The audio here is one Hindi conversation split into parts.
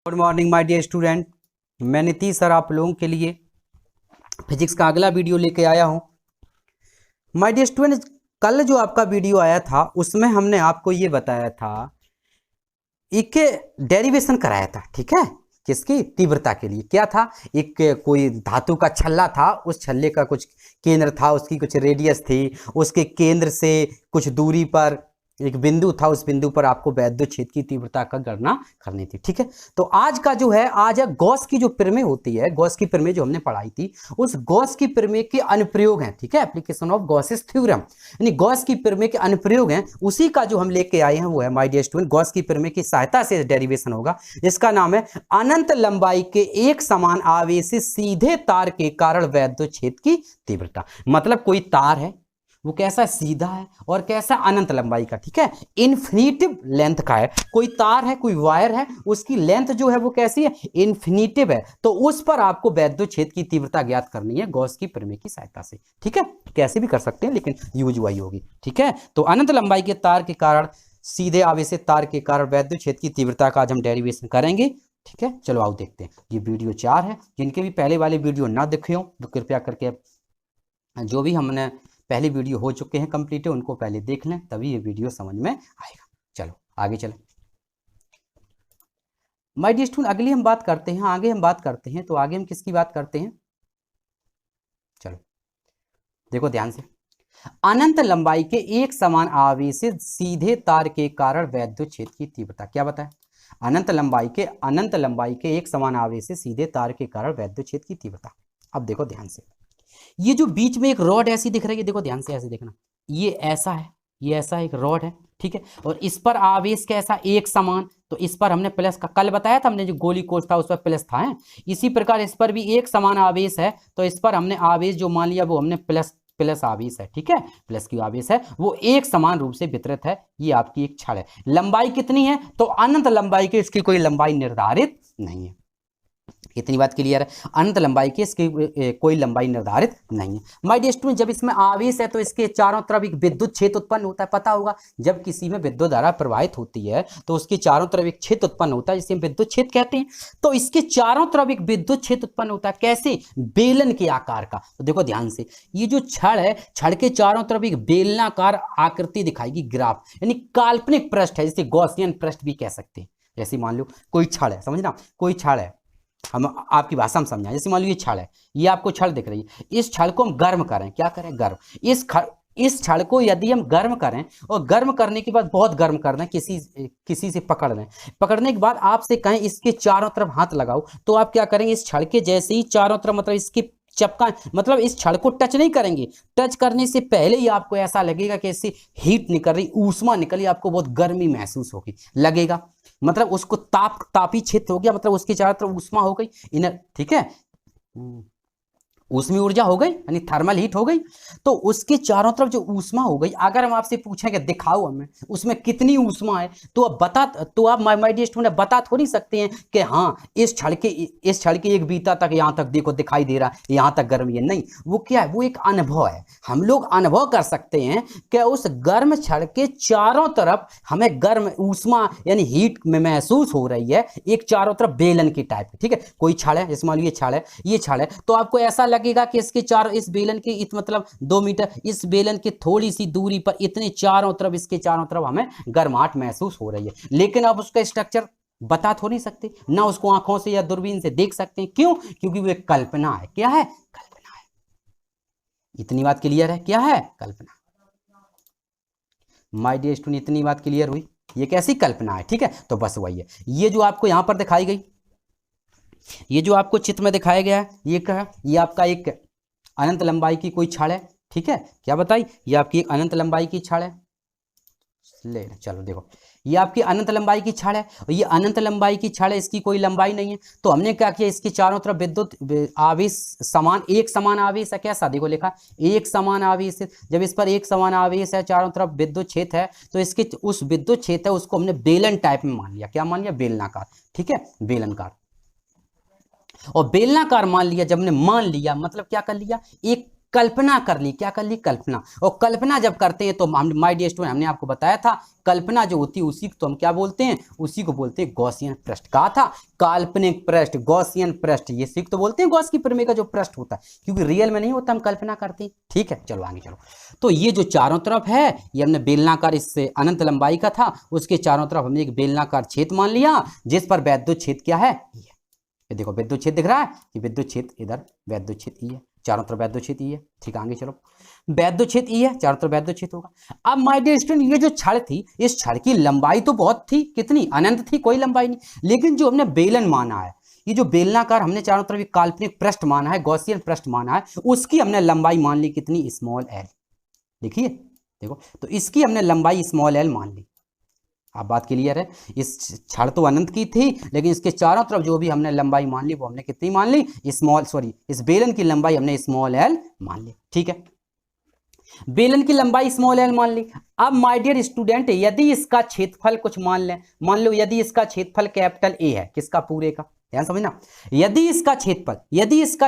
Good morning my dear student. मैं नीतीश सर आप लोगों के लिए फिजिक्स का अगला वीडियो लेके आया हूं। माय डियर स्टूडेंट, कल जो आपका वीडियो आया था उसमें हमने आपको ये बताया था, एक डेरिवेशन कराया था, ठीक है। किसकी? तीव्रता के लिए। क्या था? एक कोई धातु का छल्ला था, उस छल्ले का कुछ केंद्र था, उसकी कुछ रेडियस थी, उसके केंद्र से कुछ दूरी पर एक बिंदु था, उस बिंदु पर आपको वैद्युत क्षेत्र की तीव्रता का गणना करनी थी, ठीक है। तो आज का जो है, आज है गॉस की जो प्रमेय होती है, गॉस की प्रमेय जो हमने पढ़ाई थी, उस गॉस की प्रमेय के अनुप्रयोग हैं, ठीक है। एप्लीकेशन ऑफ गॉसिस थ्योरम, यानी गॉस की प्रमेय के अनुप्रयोग हैं, उसी का जो हम लेके आए हैं वो है माय डियर स्टूडेंट, गॉस की प्रमेय की सहायता से डेरिवेशन होगा। इसका नाम है अनंत लंबाई के एक समान आवेशित सीधे तार के कारण वैद्युत क्षेत्र की तीव्रता। मतलब कोई तार है, वो कैसा? सीधा है, और कैसा? अनंत लंबाई का, ठीक है, इन्फिनिटिव लेंथ का है। कोई तार है, कोई वायर है, उसकी लेंथ जो है वो कैसी है? इन्फिनिटिव है। तो उस पर आपको वैद्युत क्षेत्र की तीव्रता ज्ञात करनी है गॉस की प्रमेय की सहायता से, ठीक है। कैसे भी कर सकते हैं लेकिन यूज वही होगी, ठीक है। तो अनंत लंबाई के तार के कारण, सीधे आवेशित तार के कारण वैद्युत क्षेत्र की तीव्रता का आज हम डेरिवेशन करेंगे, ठीक है। चलो आओ देखते हैं। ये वीडियो 4 है। जिनके भी पहले वाले वीडियो ना देखे हो तो कृपया करके जो भी हमने पहले वीडियो हो चुके हैं कंप्लीट है, उनको पहले देख लें, तभी ये वीडियो समझ में आएगा। चलो आगे चलें। माय डियर स्टूडेंट, अगली हम बात करते हैं, आगे हम बात करते हैं। तो आगे हम किसकी बात करते हैं? चलो देखो ध्यान से। अनंत लंबाई के एक समान आवेशित सीधे तार के कारण वैद्युत क्षेत्र की तीव्रता। क्या बताए? अनंत लंबाई के एक समान आवेशित सीधे तार के कारण वैद्युत क्षेत्र की तीव्रता। अब देखो ध्यान से, ये जो बीच में एक रॉड ऐसी दिख रही है, देखो ध्यान से, ऐसे देखना, ये ऐसा है, ये ऐसा एक रॉड है, ठीक है। और इस पर आवेश कैसा? एक समान। तो इस पर हमने प्लस का, कल बताया था हमने, जो गोली कोष था उस पर प्लस था, है? इसी प्रकार इस पर भी एक समान आवेश है, तो इस पर हमने आवेश जो मान लिया वो हमने प्लस प्लस आवेश है, ठीक है। प्लस की आवेश है, वो एक समान रूप से वितरित है। ये आपकी एक छड़ है। लंबाई कितनी है? तो अनंत लंबाई की इसकी कोई लंबाई निर्धारित नहीं है। इतनी बात क्लियर है। अनंत लंबाई की इसकी कोई लंबाई निर्धारित नहीं है। माय डियर स्टूडेंट, जब इसमें आवेश है तो इसके चारों तरफ एक विद्युत क्षेत्र उत्पन्न होता है, पता होगा। जब किसी में विद्युत धारा प्रवाहित होती है तो उसके चारों तरफ एक क्षेत्र उत्पन्न होता है, जिसे हम विद्युत क्षेत्र कहते हैं। तो इसके चारों तरफ एक विद्युत क्षेत्र उत्पन्न होता है, कैसे? बेलन के आकार का। तो देखो ध्यान से, ये जो छड़ है, छड़ के चारों तरफ एक बेलनाकार आकृति दिखाएगी, ग्राफ, यानी काल्पनिक पृष्ठ है, जिसे गॉसियन पृष्ठ भी कह सकते हैं। जैसे मान लो कोई छड़ है, समझना, कोई छड़ है, हम आपकी भाषा में समझाएं। जैसे मान लो ये छड़ है, ये आपको छड़ दिख रही है, इस छड़ को हम गर्म करें, क्या करें? गर्म। इस छड़ को यदि हम गर्म करें, और गर्म करने के बाद बहुत गर्म कर दें, किसी से पकड़ लें, पकड़ने के बाद आपसे कहें इसके चारों तरफ हाथ लगाओ, तो आप क्या करेंगे? इस छड़ के जैसे ही चारों तरफ, मतलब इसके चपका, मतलब इस छड़ को टच नहीं करेंगे, टच करने से पहले ही आपको ऐसा लगेगा कि इससे हीट निकल रही, ऊष्मा निकली, आपको बहुत गर्मी महसूस होगी, लगेगा। मतलब उसको तापी क्षेत्र हो गया, मतलब उसके चारों तरफ ऊष्मा हो गई, इनर, ठीक है, ऊष्मीय ऊर्जा हो गई, यानी थर्मल हीट हो गई। तो उसके चारों तरफ जो ऊष्मा हो गई, अगर हम आपसे पूछेंगे दिखाओ हमें उसमें कितनी ऊष्मा है, तो आप माय डियर स्टूडेंट बता थोड़ी सकते हैं कि हाँ इस छड़ के एक बीता तक, यहां तक देखो दिखाई दे रहा है, यहां तक गर्म है। नहीं, वो क्या है? वो एक अनुभव है। हम लोग अनुभव कर सकते हैं कि उस गर्म छड़ के चारों तरफ हमें गर्म ऊष्मा यानी हीट में महसूस हो रही है, एक चारों तरफ बेलन की टाइप, ठीक है। कोई छड़ है, जैसे मान लो ये छड़ है, तो आपको ऐसा लगेगा कि इसके चारों, इस बेलन के मतलब 2 मीटर, इस बेलन के थोड़ी सी दूरी पर इतने चारों तरफ, इसके चारों तरफ हमें गर्माहट महसूस हो रही है। लेकिन आप उसका स्ट्रक्चर बता थोड़ी नहीं सकते ना, उसको आंखों से या दूरबीन से देख सकते हैं। क्यों? क्योंकि वो एक कल्पना है। क्या है? कल्पना है। इतनी बात क्लियर है? क्या है? कल्पना। माय डियर स्टूडेंट, इतनी बात क्लियर हुई? ये कैसी कल्पना है, ठीक है। तो बस वही है, ये जो आपको यहां पर दिखाई गई, ये जो आपको चित्र में दिखाया गया है, ये क्या है? ये आपका एक अनंत लंबाई की कोई छड़ है, ठीक है। क्या बताई? ये आपकी एक अनंत लंबाई की छड़ है। ले चलो देखो, ये आपकी अनंत लंबाई की छड़ है, और ये अनंत लंबाई की छड़ है, इसकी कोई लंबाई नहीं है। तो हमने क्या किया? इसके चारों तरफ विद्युत आवेश समान, एक समान आवेश है। कैसा? देखो लिखा, एक समान आवेश है। जब इस पर एक समान आवेश है, चारों तरफ विद्युत क्षेत्र है, तो इसके उस विद्युत क्षेत्र है उसको हमने बेलन टाइप में मान लिया। क्या मान लिया? बेलनाकार, ठीक है, बेलनाकार। और बेलनाकार मान लिया, जब हमने मान लिया मतलब क्या कर लिया? एक कल्पना कर ली। क्या कर ली? कल्पना। और कल्पना जब करते हैं तो माय डियर स्टूडेंट, हमने आपको बताया था कल्पना जो होती है उसी को तो हम क्या बोलते हैं? उसी को बोलते हैं गॉसियन पृष्ठ। कहा था काल्पनिक पृष्ठ, गॉसियन पृष्ठ, ये सीख तो बोलते हैं गॉस की प्रमेय का जो पृष्ठ होता है, क्योंकि रियल में नहीं होता, हम कल्पना करते हैं। ठीक है, चलो आगे चलो। तो ये जो चारों तरफ है ये हमने बेलनाकार, इससे अनंत लंबाई का था, उसके चारों तरफ हमने एक बेलनाकार छेद मान लिया, जिस पर वैद्युत छेद क्या है? ये देखो विद्युत क्षेत्र दिख रहा है, ये विद्युत क्षेत्र, इधर वैद्युत क्षेत्र ई है, चारों तरफ वैद्युत क्षेत्र ई है। ठीक है, आगे चलो। वैद्युत क्षेत्र ई है, चारों तरफ वैद्युत क्षेत्र होगा। अब माय डियर स्टूडेंट, ये जो छड़ थी, इस छड़ की लंबाई तो बहुत थी, कितनी? अनंत थी, कोई लंबाई नहीं। लेकिन जो हमने बेलन माना है, ये जो बेलनाकार हमने चारों तरफ एक काल्पनिक पृष्ठ माना है, गॉसियन पृष्ठ माना है, उसकी हमने लंबाई मान ली कितनी? Small L. देखिए देखो, तो इसकी हमने लंबाई स्मॉल एल मान ली। आप बात क्लियर है? इस छड़ तो अनंत की थी, लेकिन इसके चारों तरफ जो भी हमने लंबाई मान ली वो हमने कितनी मान ली? इस बेलन की लंबाई हमने स्मॉल एल मान ली। ठीक है, बेलन की लंबाई स्मॉल एल मान ली। अब माय डियर स्टूडेंट, यदि इसका क्षेत्रफल कुछ मान लें, मान लो यदि इसका क्षेत्रफल कैपिटल ए है, किसका? पूरे का। ध्यान समझना, यदि इसका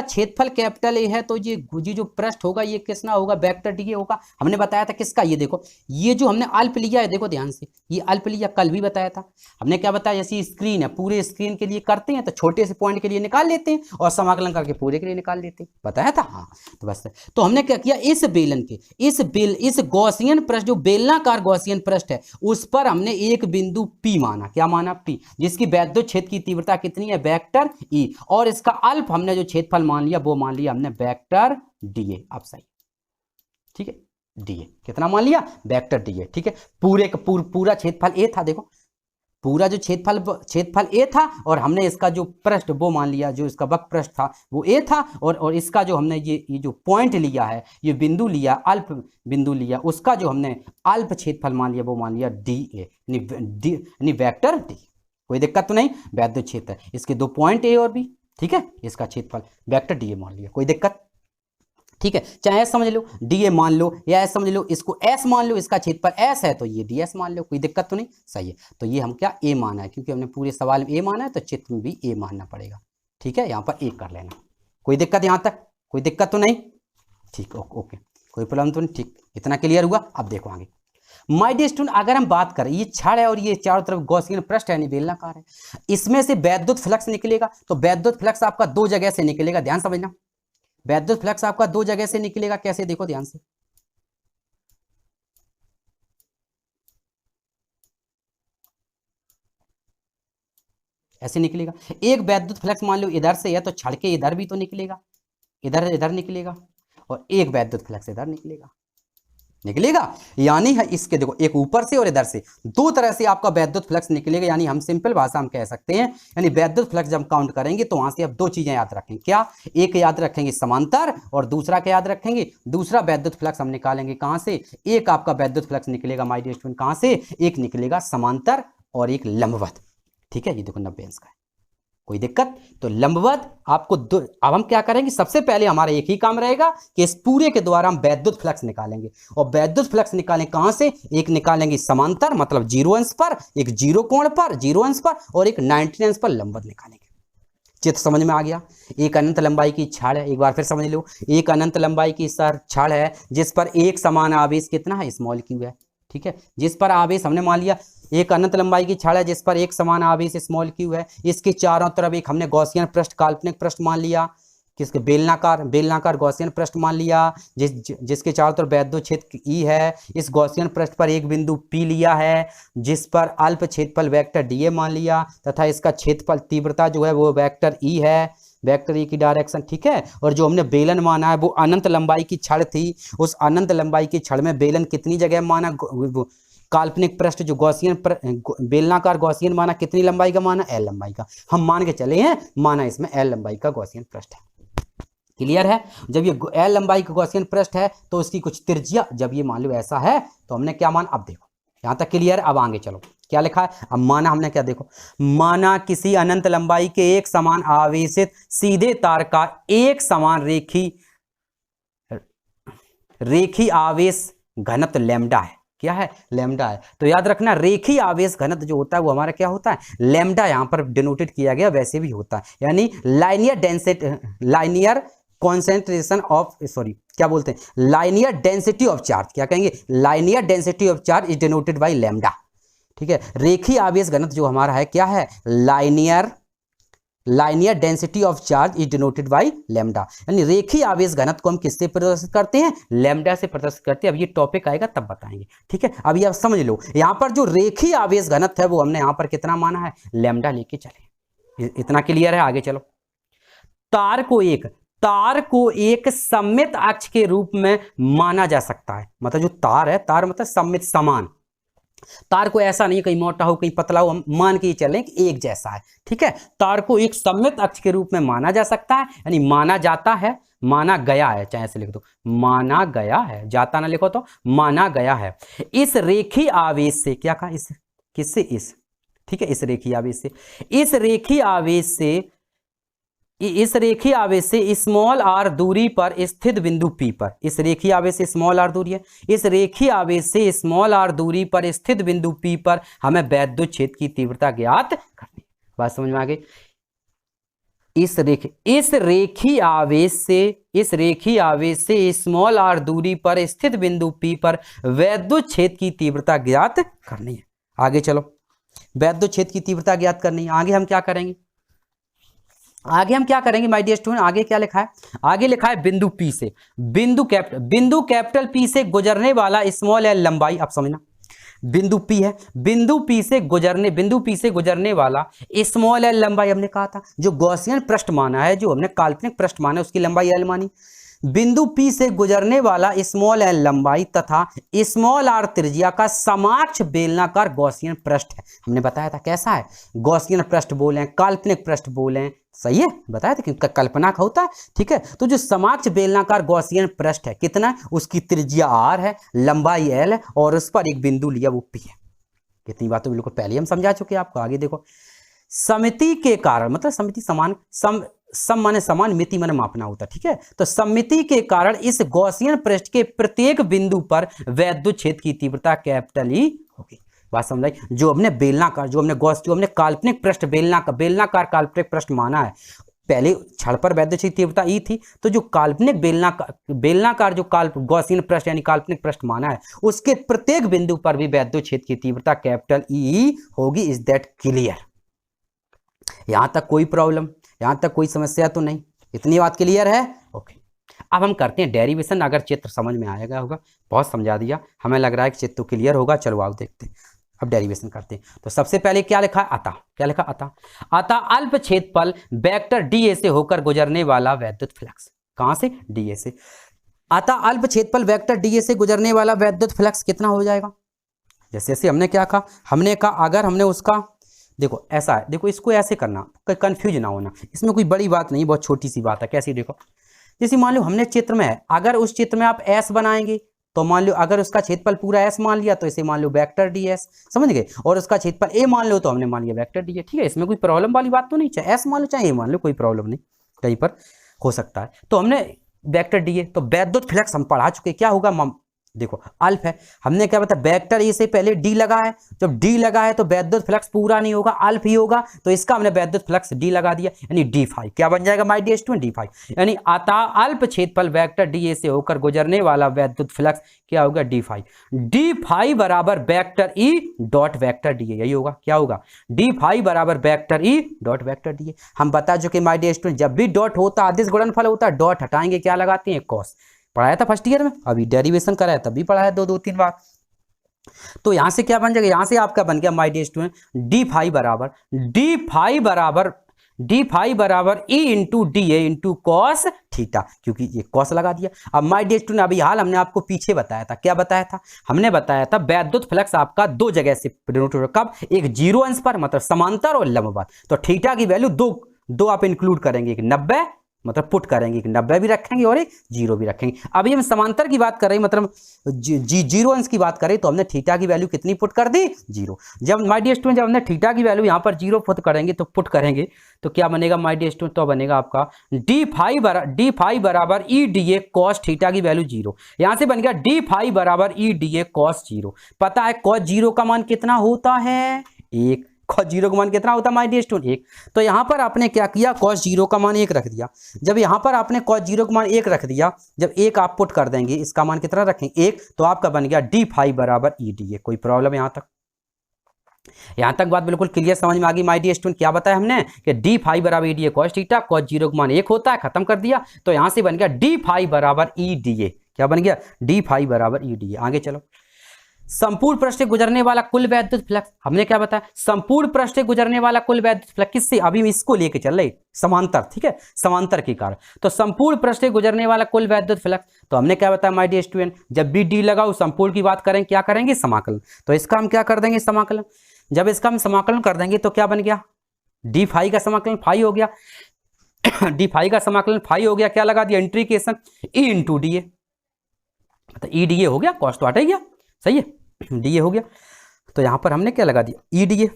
क्षेत्रफल कैपिटल ए है तो ये जो पृष्ठ होगा ये किसना होगा? वेक्टर डी होगा। हमने बताया था किसका? ये देखो, ये जो हमने अल्प लिया है, देखो ध्यान से, ये अल्प लिया, कल भी बताया था हमने। क्या बताया? जैसी स्क्रीन है, पूरे स्क्रीन के लिए करते हैं तो छोटे से पॉइंट के लिए निकाल लेते हैं और समाकलन करके पूरे के लिए निकाल लेते हैं, बताया था। हाँ, तो बस, तो हमने क्या किया? इस बेलन के इस गॉसियन पृष्ठ, जो बेलनाकार गॉसियन पृष्ठ है, उस पर हमने एक बिंदु P माना। क्या माना? P, जिसकी वैद्युत क्षेत्र की तीव्रता कितनी है? वेक्टर E, और इसका अल्प हमने जो क्षेत्रफल मान लिया वो मान लिया हमने वेक्टर DA। अब सही, ठीक है, DA कितना मान लिया? Vector DA। ठीक है, पूरा क्षेत्रफल A था, देखो पूरा जो क्षेत्रफल A था, और हमने इसका जो पृष्ठ वो मान लिया, जो इसका वक्र पृष्ठ था वो A था, और इसका जो हमने ये जो पॉइंट लिया है, ये बिंदु लिया, अल्प बिंदु लिया, उसका जो हमने अल्प क्षेत्रफल मान लिया वो मान लिया DA, यानी वेक्टर D। कोई दिक्कत तो नहीं? वैद्युत क्षेत्र है, इसके 2 पॉइंट A और B। ठीक है, इसका क्षेत्रफल वेक्टर DA मान लिया, कोई दिक्कत? ठीक है, चाहे S समझ लो, DA मान लो, या S समझ लो, इसको S मान लो, इसका क्षेत्रफल S है तो ये DS मान लो, कोई दिक्कत तो नहीं? सही है, तो ये हम क्या A माना है, क्योंकि हमने पूरे सवाल में A माना है तो चित्र में भी A मानना पड़ेगा। ठीक है, यहाँ पर A कर लेना, कोई दिक्कत यहाँ तक? कोई दिक्कत तो नहीं? ठीक, ओके, कोई प्रॉब्लम तो नहीं? ठीक, इतना क्लियर हुआ। अब देखो आगे माय डियर स्टूडेंट, अगर हम बात करें, ये छड़ है और ये चारों तरफ गॉसियन पृष्ठ है, बेलनाकार है, इसमें से वैद्युत फ्लक्स निकलेगा। तो वैद्युत फ्लक्स आपका 2 जगह से निकलेगा, ध्यान समझना, वैद्युत फ्लक्स आपका 2 जगह से निकलेगा। कैसे? देखो ध्यान से, ऐसे निकलेगा। एक वैद्युत फ्लक्स मान लो इधर से है तो छड़ के इधर भी तो निकलेगा, इधर निकलेगा, और एक वैद्युत फ्लक्स इधर निकलेगा, यानी है इसके देखो, एक ऊपर से और इधर से, 2 तरह से आपका वैद्युत फ्लक्स निकलेगा। यानी हम सिंपल भाषा में कह सकते हैं, यानी वैद्युत फ्लक्स जब काउंट करेंगे तो वहां से आप 2 चीजें याद रखेंगे। क्या? एक याद रखेंगे समांतर, और दूसरा क्या याद रखेंगे? दूसरा वैद्युत फ्लक्स हम निकालेंगे कहां से? एक आपका वैद्युत फ्लक्स निकलेगा माय डियर स्टूडेंट, कहां से? एक निकलेगा समांतर और एक लंबवत। ठीक है, ये देखो 90 अंश का है, कोई दिक्कत? तो लंबवत आपको अब हम क्या करेंगे? सबसे पहले हमारा एक ही काम रहेगा कि इस पूरे के द्वारा हम वैद्युत फ्लक्स निकालेंगे, और वैद्युत फ्लक्स निकालें कहां से? एक निकालेंगे समांतर, मतलब 0 अंश पर, एक 0 कोण पर, 0 अंश पर, और एक 90 अंश पर लंबवत निकालेंगे। चित्र समझ में आ गया? एक अनंत लंबाई की छड़ है, एक बार फिर समझ लो, एक अनंत लंबाई की छड़ है जिस पर एक समान आवेश कितना है? स्मॉल q है। ठीक है, जिस पर आवेश हमने मान लिया, एक अनंत लंबाई की छड़ है जिस पर एक समान आवेश स्मॉल q है, इसके चारों तरफ एक हमने गॉसियन पृष्ठ, काल्पनिक पृष्ठ मान लिया, किसके? बेलनाकार गॉसियन पृष्ठ मान लिया, जिसके चारों तरफ वैद्युत क्षेत्र E है। इस गॉसियन पृष्ठ पर एक बिंदु P लिया है, जिस पर अल्प क्षेत्रफल वेक्टर DA मान लिया, तथा इसका क्षेत्रफल तीव्रता जो है वो वेक्टर E है, वेक्टर E की डायरेक्शन। ठीक है, और जो हमने बेलन माना है वो अनंत लंबाई की छड़ थी, उस अनंत लंबाई की छड़ में बेलन कितनी जगह माना? काल्पनिक पृष्ठ जो बेलनाकार गॉसियन माना, कितनी लंबाई का माना? L लंबाई का। हम मान के चले हैं, माना इसमें L लंबाई का गॉसियन पृष्ठ है। क्लियर है? जब ये L लंबाई का गॉसियन पृष्ठ है तो उसकी कुछ त्रिज्या, जब ये मान लो ऐसा है तो हमने क्या मान? अब देखो यहां तक क्लियर। अब आगे चलो, क्या लिखा है? अब माना हमने क्या? देखो, माना किसी अनंत लंबाई के एक समान आवेशित सीधे तार का एक समान रेखी आवेश घनत्व लैम्डा है। क्या है? लैम्डा है। तो याद रखना, रेखी आवेश घनत्व जो होता है वो हमारा क्या होता है? लैम्डा। यहां पर डिनोटेड किया गया, वैसे भी होता है, यानी लाइनियर कॉन्सेंट्रेशन ऑफ, सॉरी क्या बोलते हैं, लाइनियर डेंसिटी ऑफ चार्ज, क्या कहेंगे, linear density of charge is denoted by lambda. ठीक है, रेखीय आवेश घनत्व जो हमारा है क्या है, linear density of charge is denoted by lambda, यानी रेखीय आवेश घनत्व को हम किससे प्रदर्शित करते हैं, लैम्डा से प्रदर्शित करते हैं। अब ये टॉपिक आएगा तब बताएंगे। ठीक है, अभी आप समझ लो, यहां पर जो रेखीय आवेश घनत्व है वो हमने यहां पर कितना माना है, लैम्डा लेके चले। इतना क्लियर है, आगे चलो। तार को एक सममित अक्ष के रूप में माना जा सकता है, मतलब जो तार है, तार मतलब सममित, समान। तार को ऐसा नहीं कहीं मोटा हो कहीं पतला हो, हम मान के चलें कि एक जैसा है। ठीक है, तार को एक सममित अक्ष के रूप में माना जा सकता है, यानी माना जाता है, माना गया है, चाहे ऐसे लिख दो, माना गया है, जाता ना लिखो तो माना गया है। इस रेखीय आवेश से, क्या कहा, इस किससे, इस, ठीक है, इस रेखीय आवेश से, इस रेखीय आवेश से स्मॉल आर दूरी पर स्थित बिंदु P पर, इस रेखीय आवेश से स्मॉल आर दूरी है, इस रेखीय आवेश से स्मॉल आर दूरी पर स्थित बिंदु P पर हमें वैद्युत क्षेत्र की तीव्रता ज्ञात करनी है। बात समझ में आ गई। इस रेखीय आवेश से स्मॉल आर दूरी पर स्थित बिंदु P पर वैद्युत क्षेत्र की तीव्रता ज्ञात करनी है। आगे चलो, वैद्युत क्षेत्र की तीव्रता ज्ञात करनी है। आगे हम क्या करेंगे माय डियर स्टूडेंट, आगे क्या लिखा है, आगे लिखा है बिंदु P से, बिंदु कैपिटल P से गुजरने वाला स्मॉल एल लंबाई। अब समझना, बिंदु P है, बिंदु P से गुजरने वाला स्मॉल एल लंबाई हमने कहा था, जो गॉसियन पृष्ठ माना है, जो हमने काल्पनिक पृष्ठ माना है, उसकी लंबाई एल मानी। बिंदु P से गुजरने वाला स्मॉल एल लंबाई तथा स्मॉल आर त्रिज्या का समाक्ष बेलनाकार गॉसियन पृष्ठ है। हमने बताया था कैसा है, गॉसियन पृष्ठ बोले, काल्पनिक पृष्ठ बोले, सही है, बताया था कि कल्पना का होता है। ठीक है, तो जो समाक्ष बेलनाकार गॉसियन पृष्ठ है, कितना है, उसकी त्रिज्या r है, लंबाई l है, और उस पर एक बिंदु लिया वो P है। कितनी बात तो बिल्कुल पहले हम समझा चुके हैं आपको। आगे देखो, समिति के कारण, मतलब समिति समान, सम माने समान, मिति माने मापना होता है। ठीक है, तो सममिति के कारण इस गॉसियन पृष्ठ के प्रत्येक बिंदु पर वैद्युत क्षेत्र की तीव्रता कैपिटल E होगी। बात समझ आई। जो हमने बेलनाकार, जो हमने काल्पनिक पृष्ठ, बेलनाकार काल्पनिक पृष्ठ माना है, पहले छड़ पर वैद्युत क्षेत्र की तीव्रता E थी, तो जो काल्पनिक बेलनाकार जो गॉसियन पृष्ठ यानी काल्पनिक पृष्ठ माना है, उसके प्रत्येक बिंदु पर भी वैद्युत क्षेत्र की तीव्रता कैपिटल E होगी। Is that clear? यहां तक कोई प्रॉब्लम, यहां तक कोई समस्या तो नहीं? इतनी बात क्लियर है? ओके, अब हम करते हैं डेरिवेशन। अगर चित्र समझ में आएगा होगा, बहुत समझा दिया, हमें लग रहा है कि चित्र क्लियर होगा। चलो आओ देखते हैं, अब डेरिवेशन करते हैं। तो सबसे पहले क्या लिखा है, अतः, क्या लिखा, अतः अल्प क्षेत्रफल वेक्टर DA से होकर गुजरने वाला वैद्युत फ्लक्स, कहां से, DA से। अतः अल्प क्षेत्रफल वेक्टर DA से गुजरने वाला वैद्युत फ्लक्स कितना हो जाएगा, जैसे जैसे हमने क्या कहा, हमने कहा अगर हमने उसका, देखो ऐसा है, देखो इसको ऐसे करना, कंफ्यूज ना होना, इसमें कोई बड़ी बात नहीं, बहुत छोटी सी बात है। कैसी, देखो जैसे मान लो हमने चित्र में है, अगर उस चित्र में आप S बनाएंगे तो मान लो अगर उसका क्षेत्रफल पूरा S मान लिया तो इसे मान लो वेक्टर DS, समझ गए, और उसका क्षेत्रफल A मान लो तो हमने मान लिया वेक्टर DA। ठीक है, इसमें कोई प्रॉब्लम वाली बात तो नहीं, चाहे S मान लो चाहे A मान लो, कोई प्रॉब्लम नहीं, कहीं पर हो सकता है। तो हमने वेक्टर DA, तो वैद्युत फ्लक्स हम पढ़ा चुके, क्या होगा, देखो अल्प है, हमने क्या बताया, वेक्टर ए से पहले D लगा है, जब D लगा है तो वैद्युत फ्लक्स पूरा नहीं होगा, अल्प ही होगा, तो इसका हमने वैद्युत फ्लक्स D लगा दिया, यानी D5। क्या बन जाएगा माय डियर स्टूडेंट, D5, यानी अतः अल्प क्षेत्रफल वेक्टर DA से होकर गुजरने वाला वैद्युत फ्लक्स क्या होगा, D5। D5 बराबर vector E dot vector DA, यही होगा, क्या होगा, D5 बराबर vector E dot vector DA। हम बता चुके माय डियर स्टूडेंट, जब भी डॉट होता, अदिश गुणनफल होता, डॉट हटाएंगे, क्या लगाते हैं, कॉस। पढ़ाया था फर्स्ट ईयर में, अभी डेरिवेशन कराया तब भी पढ़ाया दो तीन बार। तो यहां से क्या बन जाएगा, यहां से आपका बन गया माय डियर स्टूडेंट, D5 बराबर E into DA into cos theta, क्योंकि ये कॉस लगा दिया। अब माय डियर स्टूडेंट, अभी हाल हमने आपको पीछे बताया था, क्या बताया था, हमने बताया था वैद्युत फ्लक्स आपका दो जगह से डिनोट होगा, कब, एक 0 अंश पर, मतलब समांतर और लंबवत। तो थीटा की वैल्यू दो आप इंक्लूड करेंगे, एक 90, मतलब पुट करेंगे, 90 भी रखेंगे और एक 0 भी रखेंगे। अभी हम समांतर की बात कर रहे हैं, मतलब 0 अंश की बात करें, तो हमने थीटा की वैल्यू कितनी पुट कर दी, 0। जब माय डियर स्टूडेंट, जब हमने थीटा की वैल्यू यहाँ पर 0 पुट करेंगे, तो पुट करेंगे तो क्या बनेगा माय डियर स्टूडेंट, तो बनेगा आपका D5 बराबर EDA कॉस थीटा की वैल्यू 0। यहाँ से बन गया D5 बराबर EDA कॉस 0। पता है कॉस 0 का मान कितना होता है, 1, cos 0 का मान कितना होता है माय डियर स्टूडेंट 1। तो यहाँ पर आपने क्या किया, cos 0 का मान 1 रख दिया। जब यहाँ पर आपने cos 0 का मान 1 रख दिया, जब 1 आप पुट कर देंगे, इसका मान कितना रखेंगे 1, तो आपका बन गया d फाई बराबर ई डी ए। कोई प्रॉब्लम यहाँ तक? यहाँ तक बात बिल्कुल क्लियर समझ में आ गई माय डियर स्टूडेंट। क्या बताया हमने कि d फाई बराबर E D A cos theta, cos 0 का मान 1 होता है, खत्म कर दिया। तो यहाँ से बन गया d फाई बराबर ई डी ए। क्या बन गया? d फाई बराबर ई डी ए। आगे चलो, संपूर्ण पृष्ठ से गुजरने वाला कुल वैद्युत फ्लक्स, हमने क्या बताया, संपूर्ण पृष्ठ से गुजरने वाला कुल वैद्युत फ्लक्स किससे, अभी हम इसको लेके चल रहे समांतर, ठीक है, समांतर के कारण। तो संपूर्ण पृष्ठ से गुजरने वाला कुल वैद्युत फ्लक्स, तो हमने क्या बताया माय डियर स्टूडेंट, जब भी डी लगाओ संपूर्ण की बात करें, क्या करेंगे, समाकलन। तो इसका हम क्या कर देंगे, समाकलन। जब इसका हम समाकलन कर देंगे तो क्या बन गया, डी फाई का समाकलन फाई हो गया डी फाई का समाकलन फाई हो गया, क्या लगा दिया, इंट्रीकेशन ई इंटू डी ए, तो ई डी ए हो गया, कॉस्ट तो हट ही गया, सही है, डी ए हो गया। तो यहां पर हमने क्या लगा दिया, ई डी ए।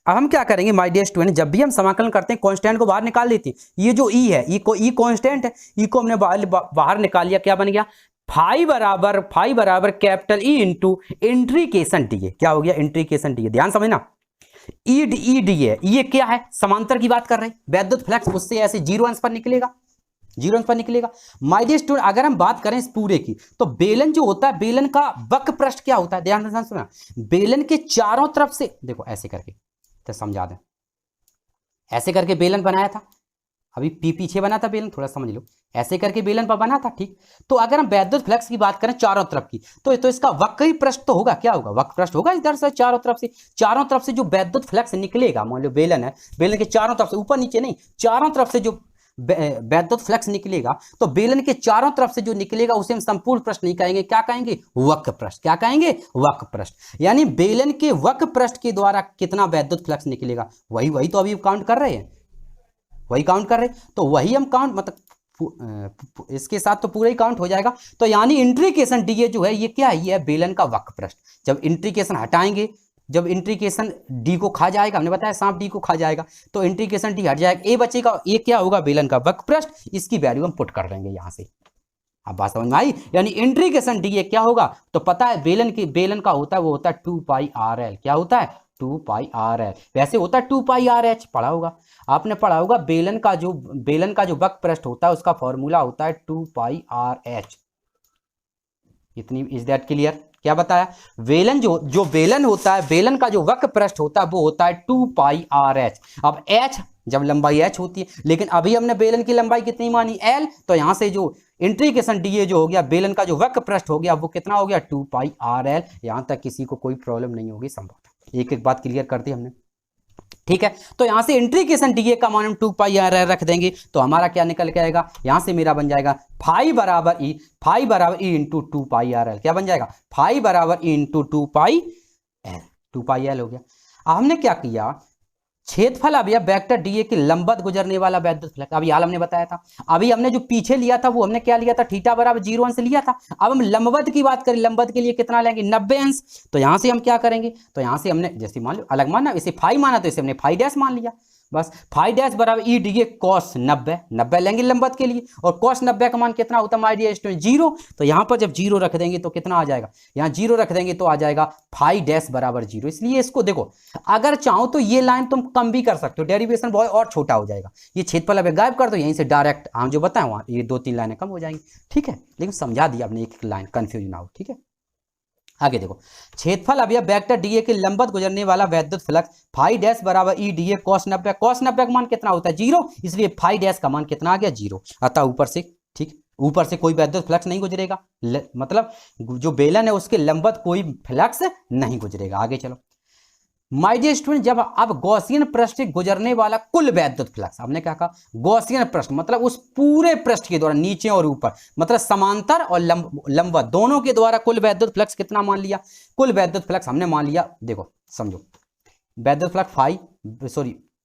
अब हम क्या करेंगे माय डियर स्टूडेंट, जब भी हम समाकलन करते हैं कांस्टेंट को बाहर निकाल देते हैं। ये जो ई है, ई कांस्टेंट है, ई को हमने बाहर निकाल लिया, क्या बन गया, फाई बराबर कैपिटल ई इंटू इंट्रीकेशन डी ए। क्या हो गया, इंट्रीकेशन डी ए। ध्यान समझना, ई डी ए, ये क्या है, समांतर की बात कर रहे हैं, वैद्युत फ्लक्स उससे ऐसे 0 अंश पर निकलेगा, 0 अंश पर निकलेगा। माय डियर स्टूडेंट, अगर हम बात करें इस पूरे की, तो बेलन जो होता है, बेलन का वक्र पृष्ठ क्या होता है, ध्यान से सुना, बेलन के चारों तरफ से, देखो ऐसे करके, तो समझा दें, ऐसे करके बेलन बनाया था, अभी पीछे बना था बेलन, थोड़ा समझ लो, ऐसे करके बेलन पर बना था, ठीक। तो अगर हम वैद्युत फ्लक्स की बात करें चारों तरफ की, तो इसका वक्री पृष्ठ तो होगा, क्या होगा, वक्र पृष्ठ होगा इधर से, चारों तरफ से जो वैद्युत फ्लक्स निकलेगा, मान लो बेलन है, बेलन के चारों तरफ से, ऊपर नीचे नहीं, चारों तरफ से जो वैद्युत फ्लक्स निकलेगा, तो बेलन के चारों तरफ से जो निकलेगा उसे हम संपूर्ण पृष्ठ नहीं कहेंगे, क्या कहेंगे, वक्र पृष्ठ। क्या कहेंगे, वक्र पृष्ठ। यानी बेलन के वक्र पृष्ठ के द्वारा कितना वैद्युत फ्लक्स निकलेगा, वही तो अभी काउंट कर रहे हैं, वही काउंट कर रहे, तो वही हम काउंट, मतलब इसके साथ तो पूरा ही काउंट हो जाएगा। तो यानी इंट्रीकेशन डी ए जो है, ये क्या है, ये है बेलन का वक्र पृष्ठ। जब इंट्रीकेशन हटाएंगे, जब इंट्रीकेशन डी को खा जाएगा, हमने बताया सांप डी को खा जाएगा, तो इंट्रीकेशन डी हट जाएगा, ए बचेगा, ये क्या होगा, बेलन का वक्र पृष्ठ, इसकी वैल्यू हम पुट कर देंगे यहां से। अब बात समझ में आई, यानी इंट्रीकेशन डी ए क्या होगा, तो पता है बेलन का होता है, वो होता है 2 पाई आर एल। क्या होता है, 2 पाई आर एल। वैसे होता है 2 पाई आर एच, पढ़ा होगा आपने, पढ़ा होगा, बेलन का जो वक्र पृष्ठ होता है उसका फॉर्मूला होता है 2 पाई आर एच। इतनी, इज दैट क्लियर? क्या बताया, बेलन जो बेलन होता है, बेलन का जो वक्र पृष्ठ होता है वो होता है 2 पाई आर एच। अब एच, जब लंबाई एच होती है, लेकिन अभी हमने बेलन की लंबाई कितनी मानी, एल, तो यहां से जो इंट्रीकेशन डी ए जो हो गया, बेलन का जो वक्र पृष्ठ हो गया, वो कितना हो गया, 2 पाई आर एल। यहां तक किसी को कोई प्रॉब्लम नहीं होगी, संभव, एक एक बात क्लियर कर दी हमने, ठीक है। तो यहां से इंट्रीकेशन डी ए का मान हम 2 पाई आर एल रख देंगे, तो हमारा क्या निकल के आएगा, यहां से मेरा बन जाएगा फाई बराबर ई इंटू 2 पाई आर एल। क्या बन जाएगा, फाई बराबर ई into 2 pi L, 2 pi L हो गया। अब हमने क्या किया, क्षेत्रफल अवयव वेक्टर डीए के लंबवत गुजरने वाला वैद्युत फ्लक्स, अभी हाल हमने बताया था, अभी हमने जो पीछे लिया था वो हमने क्या लिया था, थीटा बराबर 0 अंश लिया था। अब हम लंबवत की बात करें, लंबवत के लिए कितना लेंगे, 90 अंश। तो यहां से हम क्या करेंगे, तो यहां से हमने जैसे मान लो अलग माना, इसे फाई माना, तो इसे हमने फाई डैश मान लिया, बस फाई डैश बराबर ई डी ए कॉस 90 लेंगे लंबवत के लिए, और कॉस 90 का मान कितना होता है माय डियर स्टूडेंट, 0। तो यहां पर जब 0 रख देंगे तो कितना आ जाएगा, यहाँ 0 रख देंगे तो आ जाएगा फाई डैश बराबर 0। इसलिए इसको देखो, अगर चाहो तो ये लाइन तुम कम भी कर सकते हो, डेरिवेशन बहुत और छोटा हो जाएगा, ये क्षेत्रफल अब गायब कर दो, यहीं से डायरेक्ट हम जो बताएं वहां ये 2-3 लाइनें कम हो जाएंगी, ठीक है। लेकिन समझा दिया आपने, एक लाइन कंफ्यूज ना हो, ठीक है। आगे देखो, क्षेत्रफल अवयव वेक्टर डीए के लंबवत गुजरने वाला वैद्युत फ्लक्स फाई डैश बराबर ई डीए कॉस 90। कॉस 90 का मान कितना होता है, 0, इसलिए फाई डैश का मान कितना आ गया, 0। अतः ऊपर से, ठीक, ऊपर से कोई वैद्युत फ्लक्स नहीं गुजरेगा, मतलब जो बेलन है उसके लंबवत कोई फ्लक्स नहीं गुजरेगा। आगे चलो माय डियर स्टूडेंट, जब अब गॉसियन पृष्ठ से गुजरने वाला कुल वैद्युत फ्लक्स, हमने क्या कहा, गॉसियन पृष्ठ मतलब उस पूरे पृष्ठ के द्वारा, नीचे और ऊपर, मतलब समांतर और लंबवत दोनों के द्वारा कुल वैद्युत फ्लक्स कितना मान लिया, कुल वैद्युत फ्लक्स हमने मान लिया, देखो समझो, वैद्युत फ्लक्स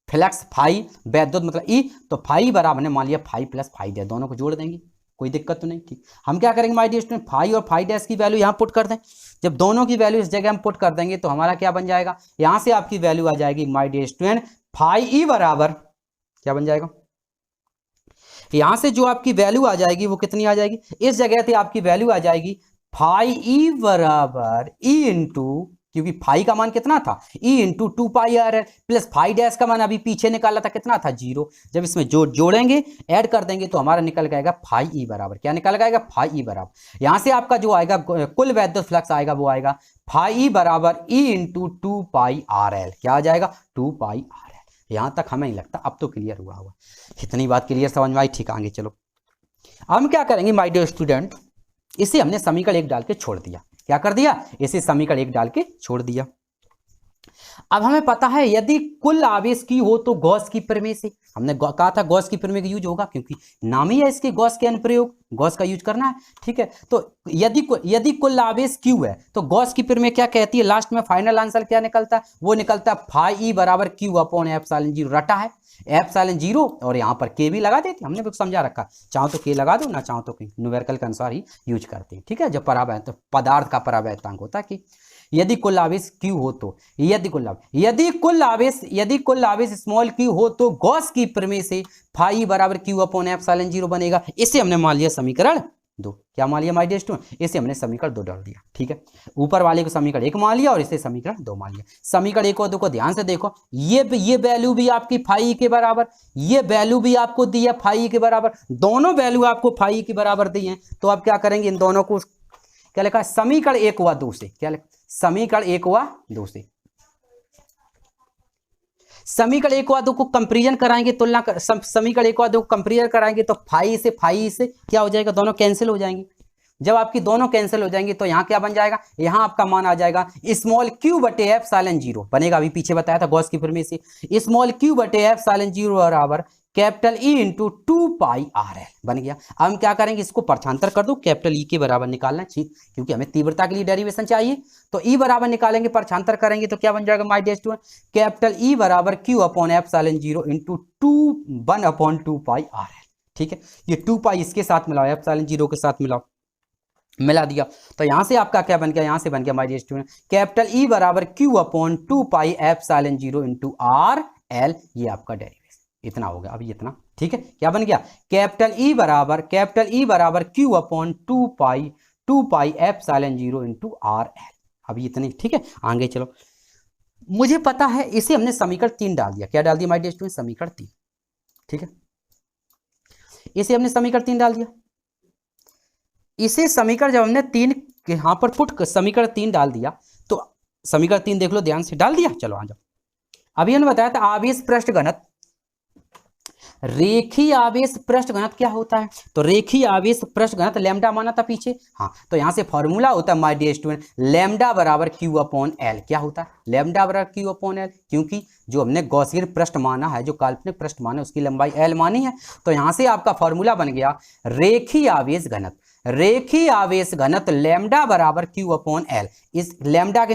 फ्लक्स फाई, वैद्युत मतलब ई, तो फाई बराबर हमने मान लिया फाई प्लस फाई डैश, दोनों को जोड़ देंगे, कोई दिक्कत तो नहीं, ठीक। हम क्या करेंगे माय डियर स्टूडेंट, फाई और फाई डैश की वैल्यू यहाँ पुट कर दें। जब दोनों की वैल्यू इस जगह हम पुट कर देंगे तो हमारा क्या बन जाएगा, यहां से आपकी वैल्यू आ जाएगी my dear student, phi E बराबर क्या बन जाएगा, यहां से जो आपकी वैल्यू आ जाएगी वो कितनी आ जाएगी, इस जगह से आपकी वैल्यू आ जाएगी फाई ई बराबर ई इंटू क्योंकि फाई का मान कितना था, E into 2 pi R L, plus phi dash का मान अभी पीछे निकाला था कितना था, 0। जब इसमें जोड़ेंगे ऐड कर देंगे तो हमारा निकल जाएगा फाई ई बराबर, क्या निकल जाएगा, फाई ई बराबर, यहां से आपका जो आएगा कुल वैद्युत फ्लक्स आएगा वो आएगा फाई ई बराबर ई इंटू 2 पाई आर एल, क्या आ जाएगा 2 पाई आर एल। यहां तक हमें नहीं लगता अब तो क्लियर हुआ होगा, इतनी बात क्लियर समझ में आई, ठीक, आगे चलो। हम क्या करेंगे माय डियर स्टूडेंट, इसे हमने समीकरण 1 डाल के छोड़ दिया, क्या कर दिया, इसे समीकरण 1 डाल के छोड़ दिया। अब हमें पता है यदि कुल आवेश की हो तो गॉस की प्रमेय से, हमने कहा था गॉस की प्रमेय का यूज होगा क्योंकि नाम ही है इसके गॉस के अनुप्रयोग, गॉस का यूज करना है, ठीक है। तो यदि कुल आवेश क्यू है तो गॉस की प्रमेय क्या कहती है, लास्ट में फाइनल आंसर क्या निकलता है, वो निकलता है फाई ई बराबर क्यू अपॉन एप्सिलॉन जीरो, रटा है एप्सिलॉन जीरो और यहाँ पर के भी लगा देते, हमने भी समझा रखा, चाहो तो के लगा दो, ना चाहो तो न्यूमेरिकल के अनुसार ही यूज करते हैं, ठीक है। जब पदार्थ का परावैतांक होता है कि यदि कुल आवेश क्यू हो तो, यदि कुल आवेश स्मॉल क्यू हो तो गॉस की प्रमेय से फाई बराबर क्यू अपॉन एप्सिलॉन जीरो बनेगा। इसे हमने मान लिया समीकरण 2, क्या मान लिया माय डियर स्टूडेंट, इसे हमने समीकरण 2 डाल दिया, ठीक है। ऊपर वाले को समीकरण 1 मान लिया और इसे समीकरण 2 मान लिया। समीकरण 1 और 2 को ध्यान से देखो, ये वैल्यू भी आपकी फाई के बराबर, ये वैल्यू भी आपको दी है फाई के बराबर, दोनों वैल्यू आपको फाई के बराबर दी है। तो आप क्या करेंगे, इन दोनों को क्या लिखा, समीकरण 1 व 2 से, क्या लिखा, समीकरण 1 व 2 से, समीकरण 1 व 2 को कंपेरिजन कराएंगे, तुलना कर, समीकरण 1 व 2 को कंपेरिजन कराएंगे तो फाई से क्या हो जाएगा, दोनों कैंसिल हो जाएंगे। जब आपकी दोनों कैंसिल हो जाएंगे तो यहाँ क्या बन जाएगा, यहाँ आपका मान आ जाएगा स्मॉल क्यू बटे एप्सिलॉन जीरो बनेगा, अभी पीछे बताया था गॉस की प्रमेय से, स्मॉल क्यू बटे एप्सिलॉन जीरो बराबर capital E into 2 pi R L बन गया। अब हम क्या करेंगे, इसको पाठांतर कर दो, कैपिटल ई के बराबर निकालना चाहिए क्योंकि हमें तीव्रता के लिए डेरिवेशन चाहिए, तो ई बराबर निकालेंगे, पाठांतर करेंगे तो क्या बन जाएगा my dear student, capital E बराबर Q upon epsilon zero into 1 upon 2 pi R L, ठीक है। ये 2 पाई इसके साथ मिलाओ, एप्सिलॉन जीरो के साथ मिलाओ, मिला दिया तो यहां से आपका क्या बन गया, यहां से बन गया my dear student capital E बराबर Q upon 2 pi epsilon zero into R L, ये आपका डेरिवेशन इतना हो गया, अभी इतना, ठीक है। क्या बन गया, कैपिटल ई बराबर Q upon 2 pi epsilon zero into R L, अभी इतनी, ठीक है। आगे चलो, मुझे पता है इसे हमने समीकरण 3 डाल दिया, क्या डाल दिया माय डियर स्टूडेंट, समीकरण 3, ठीक है। इसे हमने समीकरण 3 डाल दिया, इसे समीकरण जब हमने 3 यहां पर पुट समीकरण 3 डाल दिया तो समीकरण 3 देख लो ध्यान से, डाल दिया, चलो आ जाओ। अभी हमने बताया था आवेश पृष्ठ घनत्व, रेखीय आवेश पृष्ठ घनत्व क्या होता है, तो रेखीय आवेश पृष्ठ घनत्व लैम्डा माना था पीछे, हाँ, तो यहां से फॉर्मूला होता है माय डियर स्टूडेंट लैम्डा बराबर क्यू अपॉन एल, क्या होता है, लैम्डा बराबर क्यू अपॉन एल, क्योंकि जो हमने गॉसियन पृष्ठ माना है, जो काल्पनिक पृष्ठ माना है उसकी लंबाई एल मानी है, तो यहां से आपका फॉर्मूला बन गया रेखीय आवेश घनत्व, रेखीय आवेश घनत्व लैम्डा बराबर क्यू अपॉन एल। इस लैम्डा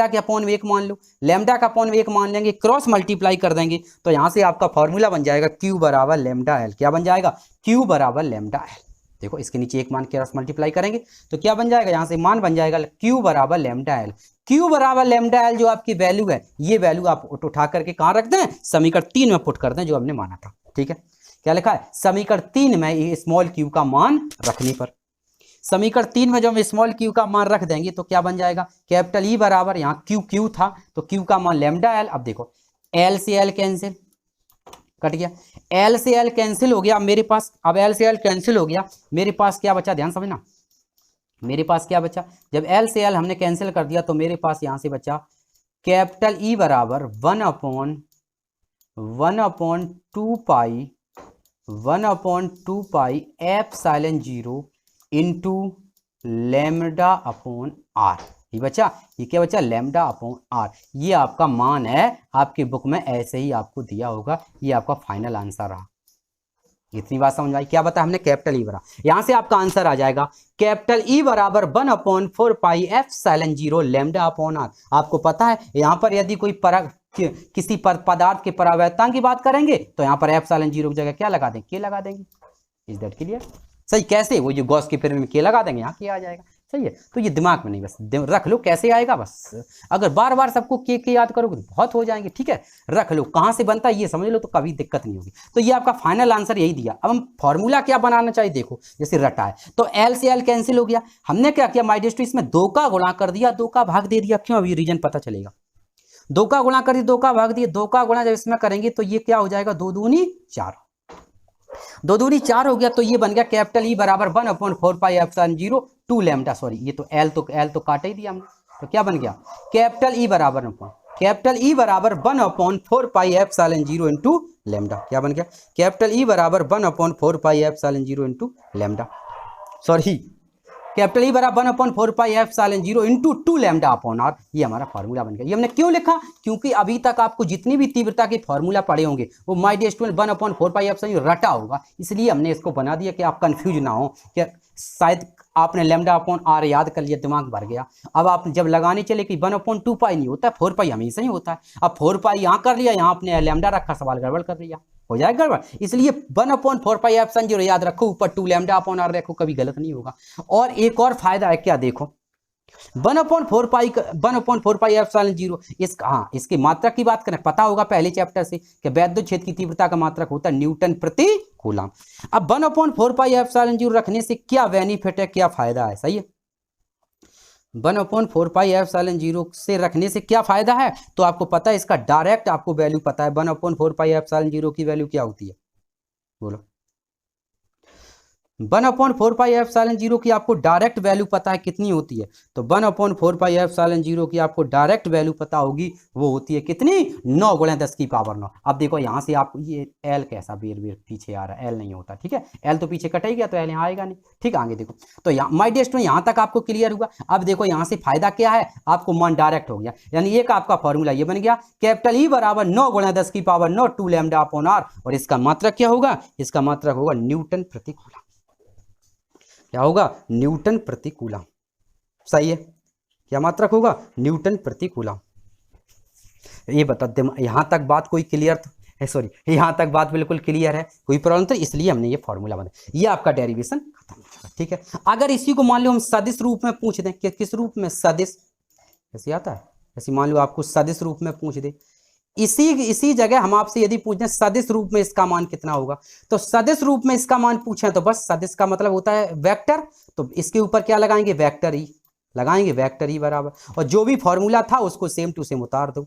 के अपॉन 1 मान लो, लैम्डा का अपॉन 1 मान लेंगे, क्रॉस मल्टीप्लाई कर देंगे तो यहां से आपका फॉर्मूला बन जाएगा क्यू बराबर लैम्डा एल, क्या बन जाएगा, क्यू बराबर लैम्डा एल। देखो इसके नीचे 1 मान क्रॉस मल्टीप्लाई करेंगे तो क्या बन जाएगा, यहां से मान बन जाएगा क्यू बराबर लैम्डा एल। क्यू बराबर लैम्डा एल जो आपकी वैल्यू है, ये वैल्यू आप उठा करके कहां रख दें, समीकरण 3 में पुट कर दें जो हमने माना था, ठीक है। क्या लिखा है, समीकरण 3 में स्मॉल क्यू का मान रखने पर, समीकरण 3 में जब हम स्मॉल क्यू का मान रख देंगे तो क्या बन जाएगा, कैपिटल ई बराबर, यहाँ क्यू था तो क्यू का मान लैम्डा एल। अब देखो एल से एल कैंसिल, कट गया, एल से एल कैंसिल हो गया मेरे पास, अब एल से एल कैंसिल हो गया, मेरे पास क्या बचा, ध्यान समझना, मेरे पास क्या बचा, जब एल से एल हमने कैंसिल कर दिया तो मेरे पास यहां से बचा कैपिटल ई बराबर 1 upon 2 pi epsilon zero into lambda upon R, ये बचा, ये क्या बचा, लैम्डा अपॉन आर। ये आपका मान है, आपकी बुक में ऐसे ही आपको दिया होगा, ये आपका फाइनल आंसर रहा। इतनी बात समझ आई, क्या बता हमने, कैपिटल ई बराबर, यहां से आपका आंसर आ जाएगा कैपिटल ई बराबर 1 upon 4 pi epsilon zero lambda upon R. आपको पता है यहां पर यदि कोई किसी पदार्थ के परावैतांक की बात करेंगे तो यहां पर एप्सिलॉन जीरो की जगह क्या लगा देंगे, के लगा देंगे। इज दैट क्लियर, सही, कैसे, वो जो गॉस की प्रमेय में के लगा देंगे, यहाँ के आ जाएगा, सही है, तो ये दिमाग में नहीं, बस रख लो कैसे आएगा बस। अगर बार बार सबको के याद करोगे तो बहुत हो जाएंगे, ठीक है, रख लो कहाँ से बनता है ये समझ लो तो कभी दिक्कत नहीं होगी। तो ये आपका फाइनल आंसर यही दिया। अब हम फॉर्मूला क्या बनाना चाहिए, देखो जैसे रटा है तो एल से एल कैंसिल हो गया, हमने क्या किया माय डियर इसमें 2 का गुणा कर दिया, 2 का भाग दे दिया, क्यों अभी रीजन पता चलेगा। 2 का गुणा कर दिया, 2 का भाग दिया, 2 का गुणा जब इसमें करेंगे तो ये क्या हो जाएगा 2 दूनी 4, 2 दूनी 4 हो गया, तो ये बन गया कैपिटल ई बराबर 1/4πε0 2 लैम्डा, सॉरी ये तो एल तो काट ही दिया हमने, तो क्या बन गया कैपिटल ई बराबर 1/4πε0 इंटू लैम्डा, क्या बन गया कैपिटल ई बराबर 1/4πε0 into lambda, sorry capital E बराबर 1/4πε0 इंटू 2 लैम्डा अपॉन आर, ये हमारा फार्मूला बन गया। ये हमने क्यों लिखा, क्योंकि अभी तक आपको जितनी भी तीव्रता के फार्मूला पढ़े होंगे वो माय डियर स्टूडेंट 1/4πε0 रटा होगा, इसलिए हमने इसको बना दिया कि आप कंफ्यूज ना हो कि शायद आपने लैम्डा अपॉन आर याद कर लिया, दिमाग भर गया। अब आप जब लगाने चले कि 1/2π नहीं होता, 4π हमेशा ही होता है। अब 4π यहाँ कर लिया, यहाँ आपने लैम्डा रखा, सवाल गड़बड़ कर दिया, हो जाएगा गड़बड़। इसलिए 1/4πε0 याद रखो, ऊपर 2 लैम्डा अपॉन आर रखो, कभी गलत नहीं होगा। और एक और फायदा है क्या, देखो 1/4πε0 इसका, हाँ इसकी मात्रक की बात करें, पता होगा पहले चैप्टर से कि वैद्युत क्षेत्र की तीव्रता का मात्रक होता है न्यूटन प्रति कूलम। अब 1/4πε0 रखने से क्या बेनिफिट है, क्या फायदा है, सही है 1/4πε0 से रखने से क्या फायदा है, तो आपको पता है इसका डायरेक्ट आपको वैल्यू पता है 1/4πε0 की वैल्यू क्या होती है, बोलो 1/4πε0 की आपको डायरेक्ट वैल्यू पता है कितनी होती है, तो 1/4πε0 की आपको डायरेक्ट वैल्यू पता होगी, वो होती है कितनी 9 × 10⁹। अब देखो यहाँ से आप ये एल कैसा बेर पीछे आ रहा है, एल नहीं होता, ठीक है एल तो पीछे कट ही गया तो एल यहाँ आएगा नहीं, ठीक आगे देखो। तो यहाँ माय डियर स्टूडेंट यहाँ तक आपको क्लियर हुआ। अब देखो यहाँ से फायदा क्या है, आपको मान डायरेक्ट हो गया, यानी एक आपका फॉर्मूला ये बन गया कैपिटल ई बराबर 9 × 10⁹ 2 लैम्डा अपॉन आर, और इसका मात्रक क्या होगा, इसका मात्रक होगा न्यूटन प्रति कूलम, क्या होगा न्यूटन प्रति कूलम, सही है, क्या मात्रक होगा न्यूटन प्रति कूलम। ये बता दे यहां तक बात कोई क्लियर है, सॉरी यहां तक बात बिल्कुल क्लियर है, कोई प्रॉब्लम तो, इसलिए हमने ये फॉर्मूला बनाया, ये आपका डेरिवेशन खत्म हो जाएगा, ठीक है। अगर इसी को मान लो हम सदिश रूप में पूछ दें कि किस रूप में, सदिश ऐसे आता है, ऐसे मान लो आपको सदिश रूप में पूछ दे, इसी जगह हम आपसे यदि पूछें सदिश रूप में इसका मान कितना होगा, तो सदिश रूप में इसका मान पूछें तो बस सदिश का मतलब होता है वेक्टर, तो इसके ऊपर क्या लगाएंगे वेक्टर ई लगाएंगे, वेक्टर ई बराबर, और जो भी फॉर्मूला था उसको सेम टू सेम उतार दो,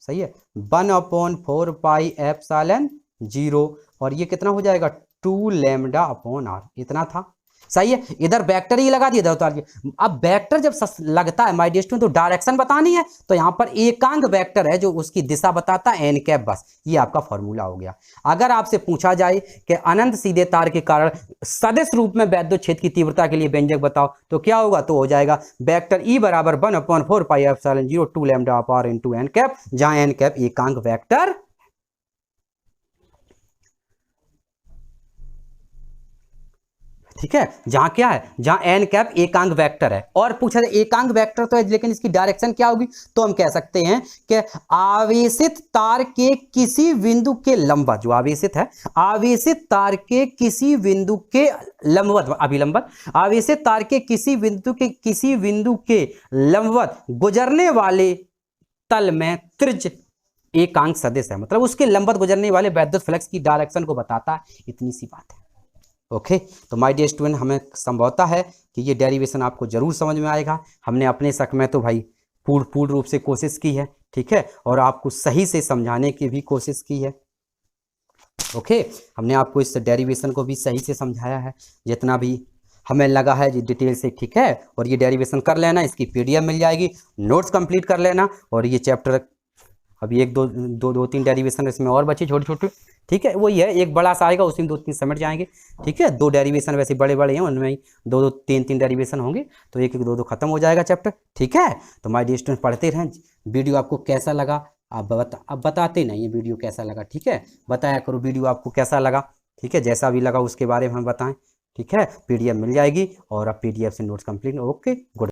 सही है 1/4πε0, और ये कितना हो जाएगा 2 लैम्डा अपॉन आर, इतना था, सही है। इधर वेक्टर ही लगा दिया, इधर उतार दिया। अब वेक्टर जब लगता है माय डियर स्टूडेंट तो डायरेक्शन बतानी है, तो यहाँ पर एकांक वेक्टर है जो उसकी दिशा बताता है एन कैप, बस ये आपका फॉर्मूला हो गया। अगर आपसे पूछा जाए कि अनंत सीधे तार के कारण सदिश रूप में वैद्युत क्षेत्र की तीव्रता के लिए व्यंजक बताओ, तो क्या होगा, तो हो जाएगा वेक्टर ई बराबर 1/4πε0 2 lambda upon R into N cap, जहां एन कैप एकांक वेक्टर, ठीक है, जहां क्या है, जहां एन कैप एकांक वेक्टर है। और पूछा जाए एकांक वेक्टर तो है लेकिन इसकी डायरेक्शन क्या होगी, तो हम कह सकते हैं कि आवेशित तार के किसी बिंदु के लंबवत, जो आवेशित है आवेशित तार के किसी बिंदु के लंबवत, अभिलंबत, आवेशित तार के किसी बिंदु के लंबवत गुजरने वाले तल में त्रिज्य एकांक सदिश है, मतलब उसके लंबवत गुजरने वाले वैद्युत फ्लक्स की डायरेक्शन को बताता है, इतनी सी बात है। ओके तो माय डियर स्टूडेंट हमें संभवता है कि ये डेरिवेशन आपको जरूर समझ में आएगा। हमने अपने शक में तो भाई पूर्ण रूप से कोशिश की है, ठीक है, और आपको सही से समझाने की भी कोशिश की है। ओके हमने आपको इस डेरिवेशन को भी सही से समझाया है जितना भी हमें लगा है डिटेल से, ठीक है। और ये डेरिवेशन कर लेना, इसकी पीडीएफ मिल जाएगी, नोट्स कंप्लीट कर लेना। और ये चैप्टर अभी 1-2-3 डेरिवेशन इसमें और बचे छोटे छोटे, ठीक है, वही है, एक बड़ा सा आएगा उसमें 2-3 समझ जाएंगे, ठीक है। 2 डेरिवेशन वैसे बड़े बड़े हैं, उनमें 2-2 3-3 डेरिवेशन होंगे, तो 1-1 2-2 खत्म हो जाएगा चैप्टर, ठीक है। तो माय डियर स्टूडेंट पढ़ते रहें। वीडियो आपको कैसा लगा आप बताते नहीं है वीडियो कैसा लगा, ठीक है, बताया करो वीडियो आपको कैसा लगा, ठीक है, जैसा भी लगा उसके बारे में हम बताएं, ठीक है। पीडीएफ मिल जाएगी और अब पीडीएफ से नोट्स कंप्लीट। Okay good.